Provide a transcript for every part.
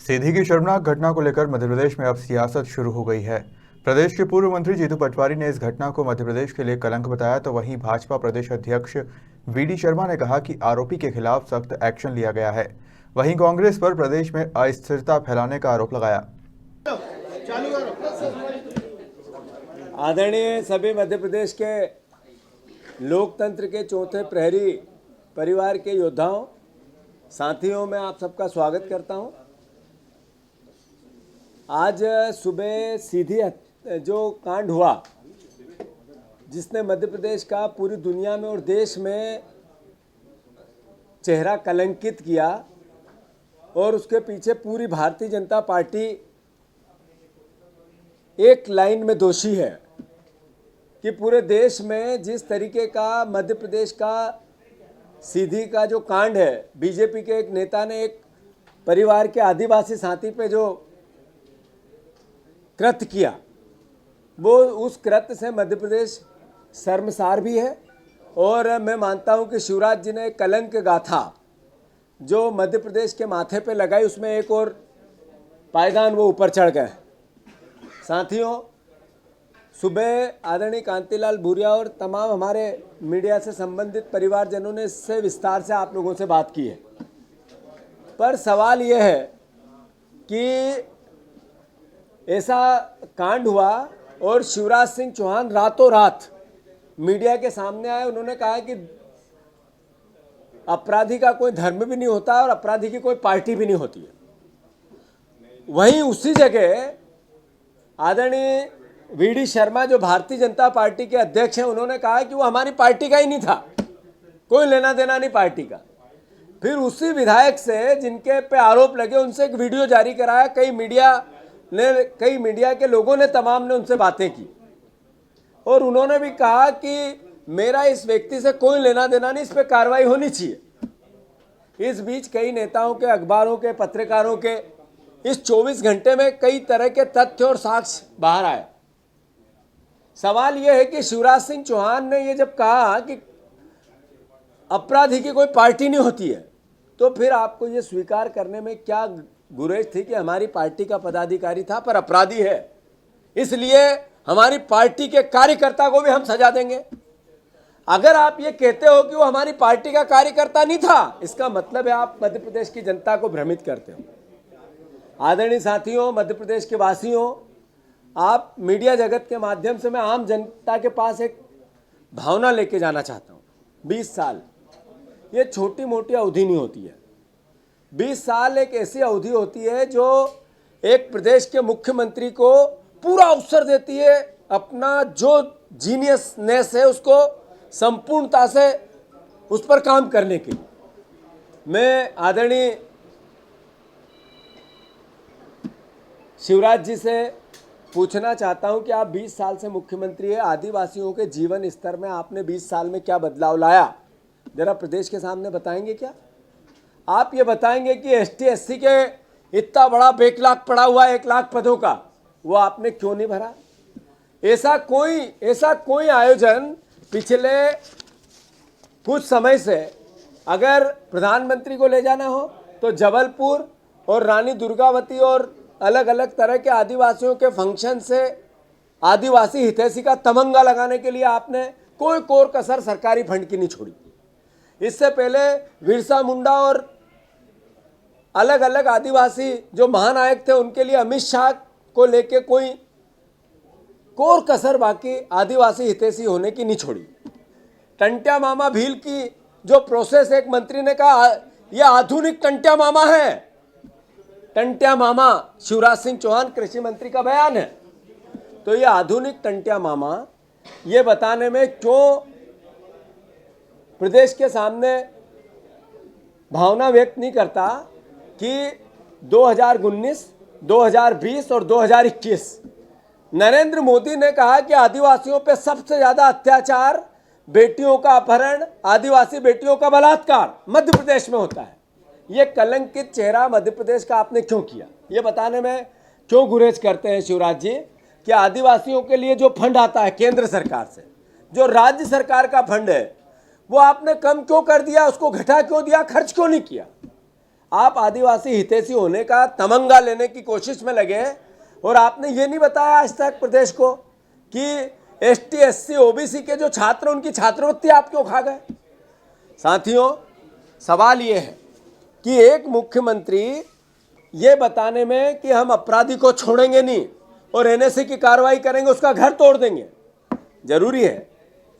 सीधी की शर्मनाक घटना को लेकर मध्य प्रदेश में अब सियासत शुरू हो गई है। प्रदेश के पूर्व मंत्री जीतू पटवारी ने इस घटना को मध्य प्रदेश के लिए कलंक बताया, तो वहीं भाजपा प्रदेश अध्यक्ष वीडी शर्मा ने कहा कि आरोपी के खिलाफ सख्त एक्शन लिया गया है। वहीं कांग्रेस पर प्रदेश में अस्थिरता फैलाने का आरोप लगाया। आदरणीय सभी मध्य प्रदेश के लोकतंत्र के चौथे प्रहरी परिवार के योद्धाओं, साथियों, मैं आप सबका स्वागत करता हूं। आज सुबह सीधी जो कांड हुआ, जिसने मध्य प्रदेश का पूरी दुनिया में और देश में चेहरा कलंकित किया, और उसके पीछे पूरी भारतीय जनता पार्टी एक लाइन में दोषी है कि पूरे देश में जिस तरीके का मध्य प्रदेश का सीधी का जो कांड है, बीजेपी के एक नेता ने एक परिवार के आदिवासी साथी पे जो कृत्य किया, वो उस कृत्य से मध्य प्रदेश शर्मसार भी है। और मैं मानता हूं कि शिवराज जी ने कलंक गाथा जो मध्य प्रदेश के माथे पे लगाई, उसमें एक और पायदान वो ऊपर चढ़ गए। साथियों, सुबह आदरणीय कांतिलाल भूरिया और तमाम हमारे मीडिया से संबंधित परिवारजनों ने इससे विस्तार से आप लोगों से बात की है, पर सवाल यह है कि ऐसा कांड हुआ और शिवराज सिंह चौहान रातों रात मीडिया के सामने आए। उन्होंने कहा कि अपराधी का कोई धर्म भी नहीं होता और अपराधी की कोई पार्टी भी नहीं होती है। वहीं उसी जगह आदरणीय वीडी शर्मा, जो भारतीय जनता पार्टी के अध्यक्ष हैं, उन्होंने कहा कि वो हमारी पार्टी का ही नहीं था, कोई लेना देना नहीं पार्टी का। फिर उसी विधायक से जिनके पे आरोप लगे, उनसे एक वीडियो जारी कराया। कई मीडिया के लोगों ने, तमाम ने उनसे बातें की और उन्होंने भी कहा कि मेरा इस व्यक्ति से कोई लेना देना नहीं, इस पर कार्रवाई होनी चाहिए। इस बीच कई नेताओं के, अखबारों के, पत्रकारों के इस 24 घंटे में कई तरह के तथ्य और साक्ष्य बाहर आए। सवाल यह है कि शिवराज सिंह चौहान ने ये जब कहा कि अपराधी की कोई पार्टी नहीं होती है, तो फिर आपको ये स्वीकार करने में क्या गुरेज थी कि हमारी पार्टी का पदाधिकारी था पर अपराधी है, इसलिए हमारी पार्टी के कार्यकर्ता को भी हम सजा देंगे। अगर आप ये कहते हो कि वो हमारी पार्टी का कार्यकर्ता नहीं था, इसका मतलब है आप मध्य प्रदेश की जनता को भ्रमित करते हो। आदरणीय साथियों, मध्य प्रदेश के वासियों, आप मीडिया जगत के माध्यम से मैं आम जनता के पास एक भावना लेके जाना चाहता हूँ। 20 साल ये छोटी मोटी अवधि नहीं होती है। 20 साल एक ऐसी अवधि होती है जो एक प्रदेश के मुख्यमंत्री को पूरा अवसर देती है अपना जो जीनियसनेस है उसको संपूर्णता से उस पर काम करने के। मैं आदरणीय शिवराज जी से पूछना चाहता हूं कि आप 20 साल से मुख्यमंत्री है, आदिवासियों के जीवन स्तर में आपने 20 साल में क्या बदलाव लाया, जरा प्रदेश के सामने बताएंगे क्या? आप ये बताएंगे कि एसटी एससी के इतना बड़ा बैकलॉग पड़ा हुआ है 1 लाख पदों का, वो आपने क्यों नहीं भरा? ऐसा कोई आयोजन पिछले कुछ समय से अगर प्रधानमंत्री को ले जाना हो तो जबलपुर और रानी दुर्गावती और अलग अलग तरह के आदिवासियों के फंक्शन से आदिवासी हितैषी का तमंगा लगाने के लिए आपने कोई कोर कसर सरकारी फंड की नहीं छोड़ी। इससे पहले बिरसा मुंडा और अलग अलग आदिवासी जो महानायक थे, उनके लिए अमित शाह को लेके कोई कोर कसर बाकी आदिवासी हितैषी होने की नहीं छोड़ी। टंट्या मामा भील की जो प्रोसेस, एक मंत्री ने कहा यह आधुनिक टंट्या मामा है। टंट्या मामा शिवराज सिंह चौहान कृषि मंत्री का बयान है। तो ये आधुनिक टंट्या मामा ये बताने में क्यों प्रदेश के सामने भावना व्यक्त नहीं करता कि 2019, 2020 और 2021 नरेंद्र मोदी ने कहा कि आदिवासियों पे सबसे ज्यादा अत्याचार, बेटियों का अपहरण, आदिवासी बेटियों का बलात्कार मध्य प्रदेश में होता है। ये कलंकित चेहरा मध्य प्रदेश का आपने क्यों किया? ये बताने में क्यों गुरेज करते हैं शिवराज जी कि आदिवासियों के लिए जो फंड आता है केंद्र सरकार से, जो राज्य सरकार का फंड है, वो आपने कम क्यों कर दिया, उसको घटा क्यों दिया, खर्च क्यों नहीं किया? आप आदिवासी हितैषी होने का तमंगा लेने की कोशिश में लगे और आपने ये नहीं बताया आज तक प्रदेश को कि एसटी एससी ओबीसी के जो छात्र उनकी छात्रवृत्ति आप क्यों खा गए। साथियों, सवाल ये है कि एक मुख्यमंत्री ये बताने में कि हम अपराधी को छोड़ेंगे नहीं और एनएसए की कार्रवाई करेंगे, उसका घर तोड़ देंगे। जरूरी है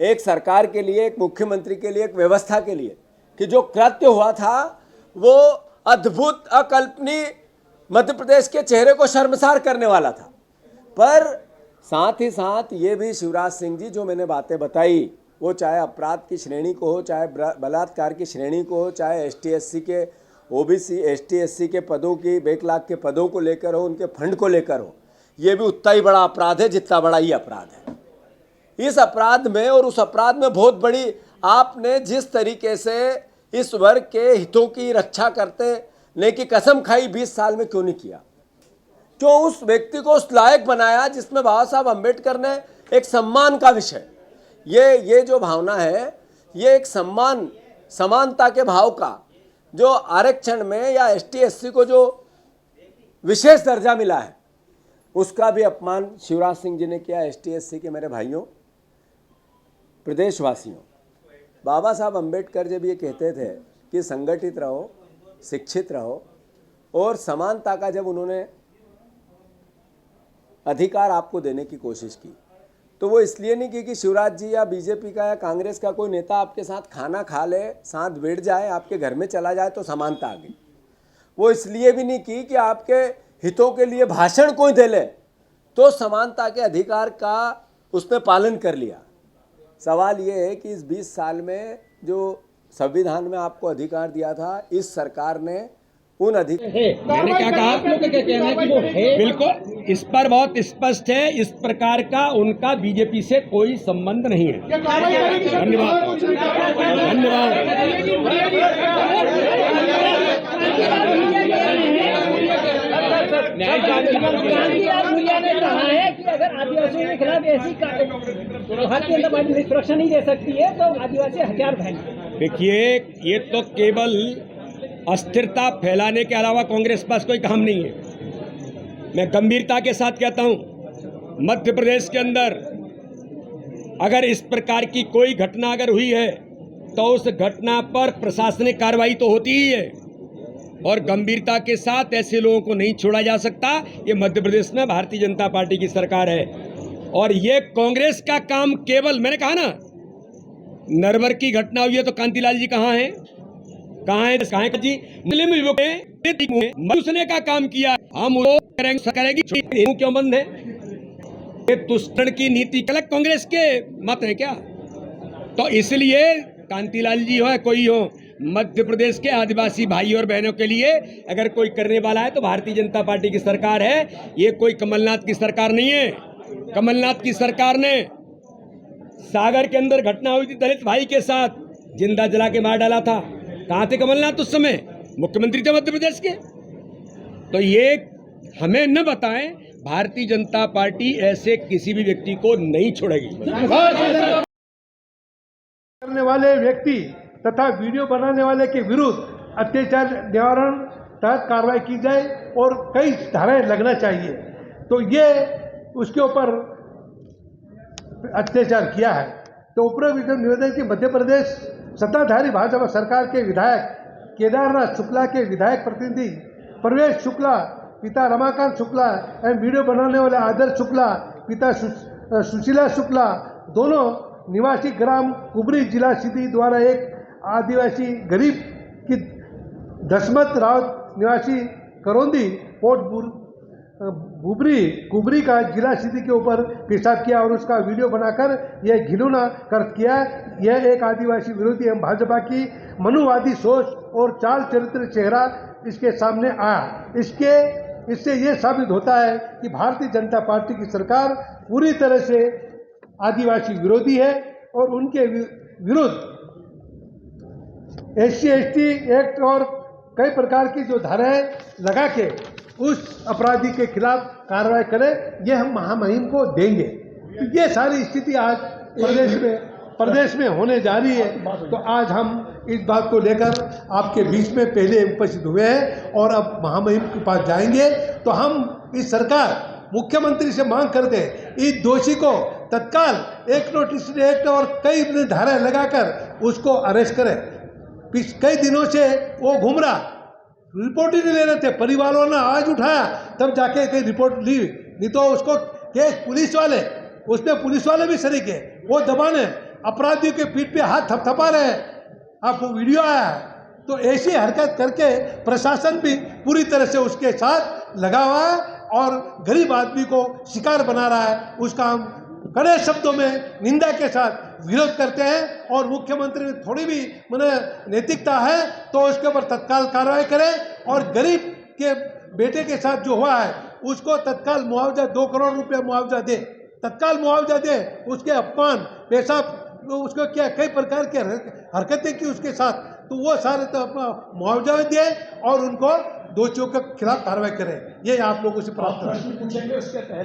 एक सरकार के लिए, एक मुख्यमंत्री के लिए, एक व्यवस्था के लिए कि जो कृत्य हुआ था वो अद्भुत, अकल्पनीय, मध्य प्रदेश के चेहरे को शर्मसार करने वाला था। पर साथ ही साथ ये भी शिवराज सिंह जी जो मैंने बातें बताई, वो चाहे अपराध की श्रेणी को हो, चाहे बलात्कार की श्रेणी को हो, चाहे एसटी एससी के ओबीसी एसटी एससी के पदों की 1 लाख के पदों को लेकर हो, उनके फंड को लेकर हो, ये भी उतना ही बड़ा अपराध है जितना बड़ा ही अपराध है। इस अपराध में और उस अपराध में बहुत बड़ी, आपने जिस तरीके से इस वर्ग के हितों की रक्षा करने की कसम खाई 20 साल में क्यों नहीं किया? क्यों उस व्यक्ति को उस लायक बनाया जिसमें बाबा साहब अम्बेडकर ने एक सम्मान का विषय, ये जो भावना है, ये एक सम्मान, समानता के भाव का जो आरक्षण में या एसटी एससी को जो विशेष दर्जा मिला है, उसका भी अपमान शिवराज सिंह जी ने किया। एसटी एससी के मेरे भाइयों, प्रदेशवासियों, बाबा साहब अम्बेडकर जब ये कहते थे कि संगठित रहो, शिक्षित रहो, और समानता का जब उन्होंने अधिकार आपको देने की कोशिश की, तो वो इसलिए नहीं की कि शिवराज जी या बीजेपी का या कांग्रेस का कोई नेता आपके साथ खाना खा ले, साथ बैठ जाए, आपके घर में चला जाए तो समानता आ गई। वो इसलिए भी नहीं की कि आपके हितों के लिए भाषण कोई दे ले तो समानता के अधिकार का उसने पालन कर लिया। सवाल ये है कि इस 20 साल में जो संविधान में आपको अधिकार दिया था, इस सरकार ने उन अधिकार, मैंने क्या कहा, आप लोग क्या कहना है कि वो है, बिल्कुल इस पर बहुत स्पष्ट है। इस प्रकार का उनका बीजेपी से कोई संबंध नहीं है। धन्यवाद, मुलिया ने कहा है कि अगर आदिवासियों के खिलाफ ऐसी भारतीय जनता पार्टी सुरक्षा नहीं दे सकती है तो आदिवासी हथियार उठाएंगे। देखिए, ये तो केवल अस्थिरता फैलाने के अलावा कांग्रेस पास कोई काम नहीं है। मैं गंभीरता के साथ कहता हूं, मध्य प्रदेश के अंदर अगर इस प्रकार की कोई घटना अगर हुई है तो उस घटना पर प्रशासनिक कार्रवाई तो होती ही है, और गंभीरता के साथ ऐसे लोगों को नहीं छोड़ा जा सकता। ये मध्य प्रदेश में भारतीय जनता पार्टी की सरकार है, और ये कांग्रेस का काम केवल, मैंने कहा ना, नरवर की घटना हुई है तो कांतिलाल जी कहाँ हैं? कहाँ है जी? उसने का काम किया, हम करेंगे, क्यों बंद है? ये तुष्करण की नीति अलग कांग्रेस के मत है क्या? तो इसलिए कांतिलाल जी हो या कोई हो, मध्य प्रदेश के आदिवासी भाई और बहनों के लिए अगर कोई करने वाला है तो भारतीय जनता पार्टी की सरकार है। ये कोई कमलनाथ की सरकार नहीं है। कमलनाथ की सरकार ने सागर के अंदर घटना हुई थी, दलित भाई के साथ जिंदा जला के मार डाला था। कहाँ थे कमलनाथ उस समय? मुख्यमंत्री थे मध्य प्रदेश के। तो ये हमें न बताएं, भारतीय जनता पार्टी ऐसे किसी भी व्यक्ति को नहीं छोड़ेगी। करने वाले व्यक्ति तथा वीडियो बनाने वाले के विरुद्ध अत्याचार निवारण तहत कार्रवाई की जाए और कई धाराएं लगना चाहिए। तो ये उसके ऊपर अत्याचार किया है। तो उपरोक्त निवेदन की मध्य प्रदेश सत्ताधारी भाजपा सरकार के विधायक केदारनाथ शुक्ला के विधायक प्रतिनिधि प्रवेश शुक्ला, पिता रमाकांत शुक्ला एवं वीडियो बनाने वाले आदर्श शुक्ला, पिता सुशीला शुक्ला, दोनों निवासी ग्राम कुबरी जिला सीधी द्वारा एक आदिवासी गरीब की दशमत रावत निवासी करौंदी पोर्ट कुबरी का जिला सीधी के ऊपर पेशाब किया और उसका वीडियो बनाकर यह घिनौना कर्म किया। यह एक आदिवासी विरोधी एवं भाजपा की मनुवादी सोच और चाल चरित्र चेहरा इसके सामने आया। इससे यह साबित होता है कि भारतीय जनता पार्टी की सरकार पूरी तरह से आदिवासी विरोधी है और उनके विरुद्ध SC/ST एक्ट और कई प्रकार की जो धाराएं लगा के उस अपराधी के खिलाफ कार्रवाई करें, ये हम महामहिम को देंगे। ये सारी स्थिति आज प्रदेश में होने जा रही है। तो आज हम इस बात को लेकर आपके बीच में पहले उपस्थित हुए हैं और अब महामहिम के पास जाएंगे। तो हम इस सरकार मुख्यमंत्री से मांग करते हैं इस दोषी को तत्काल एक नोटिस एक्ट और कई धाराएं लगाकर उसको अरेस्ट करें। कई दिनों से वो घूम रहा, रिपोर्ट ही नहीं ले रहे थे, परिवारों ने आज उठाया तब जाके कई रिपोर्ट ली, नहीं तो उसको केस पुलिस वाले, उसमें पुलिस वाले भी शरीक है, वो दबाने अपराधियों के पीठ पे हाथ थपथपा रहे हैं। आपको वीडियो आया है। तो ऐसी हरकत करके प्रशासन भी पूरी तरह से उसके साथ लगा हुआ है और गरीब आदमी को शिकार बना रहा है। उसका हम कड़े शब्दों में निंदा के साथ विरोध करते हैं और मुख्यमंत्री में थोड़ी भी नैतिकता है तो उसके ऊपर तत्काल कार्रवाई करें और गरीब के बेटे के साथ जो हुआ है उसको तत्काल मुआवजा 2 करोड़ रुपया मुआवजा दे, तत्काल मुआवजा दे। उसके अपमान, पेशाब, उसको क्या कई प्रकार की हरकतें की उसके साथ, तो वो सारे तो अपना मुआवजा दे और उनको दोषियों के खिलाफ कार्रवाई करें। ये आप लोगों से प्राप्त है।